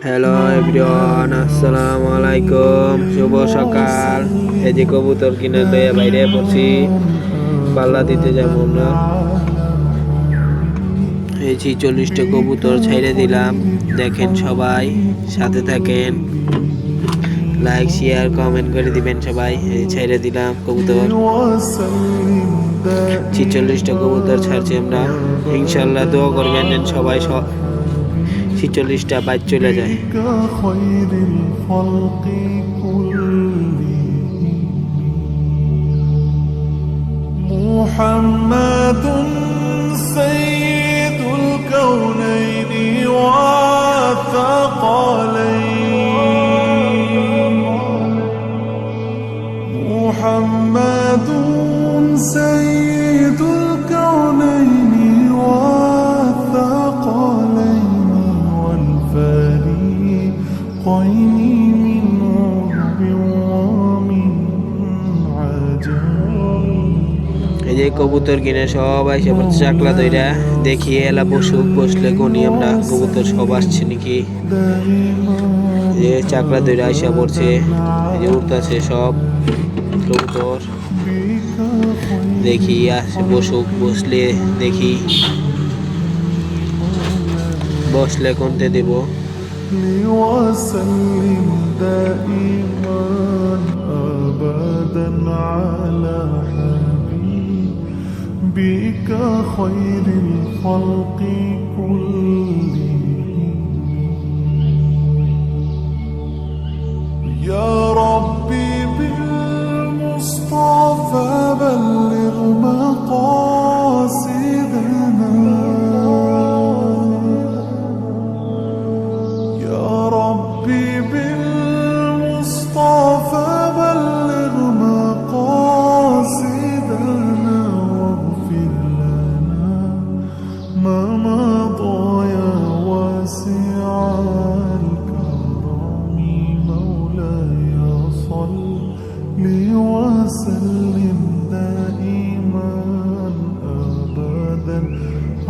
Hello everyone, আসসালামু আলাইকুম। শুভ সকাল। এই যে কবুতর কিনে লয়ে বাইরে পড়ছি, পাল্লা দিতে যাবো আমরা। এই 46টা কবুতর ছাইড়ে দিলাম, দেখেন সবাই, সাথে থাকেন, লাইক শেয়ার কমেন্ট করে দিবেন সবাই। এই ছাইড়ে দিলাম কবুতর, 46টা কবুতর ছাড়ছি আমরা। ইনশাল্লাহ দোয়া করবেন যেন সবাই 46টা বাইর চলে যায়। মুহাম্মাদুন সাইয়্যিদুল কাউনাইনি ওয়া সাকালাইন। মুহাম্মাদুন সাইয়্যিদুল কাউনাইনি ওয়া সাকালাইন ওয়াল ফারিকাইনি মিন উরবি ওয়া মিন আজাব। এই যে কবুতর কিনে সবাই সে চাকলা দইরা দেখি এলা বসলে কোনি আমরা কবুতর সব আসছে নাকি। যে চাকলা দইরা আইসা পড়ছে, এই যে উঠতেছে সব কবুতর। দেখি আসে বসলে দেখি, বসলে কোনতে দেব। وسلم دائما أبدا على حبيبك خير الخلق كلهم. يا ربي بالمصطفى بلغ مقاصدنا. يا ربي بالمصطفى بلغ مقاصدنا واغفر لنا ما مضى يا واسع الكرم. مولاي صل وسلم دائما أبدا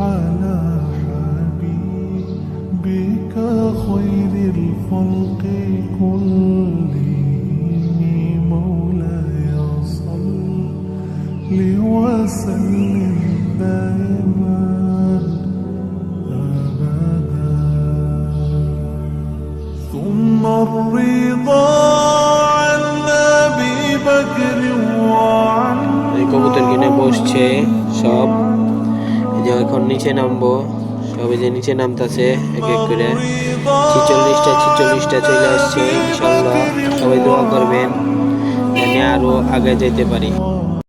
على حبيبك خير الخلق كلهم. مولاي صل وسلم دائما أبدا. ثم الرضا عن أبي بكر وعن এই কবুতর কিনে বসছে সব। এই যে এখন নিচে নামবো, সবাই যে নিচে নামতেছে এক এক করে। 46টা চলে আসছে। ইনশাল্লাহ সবাই দোয়া করবেন জানি আরো আগে যেতে পারি।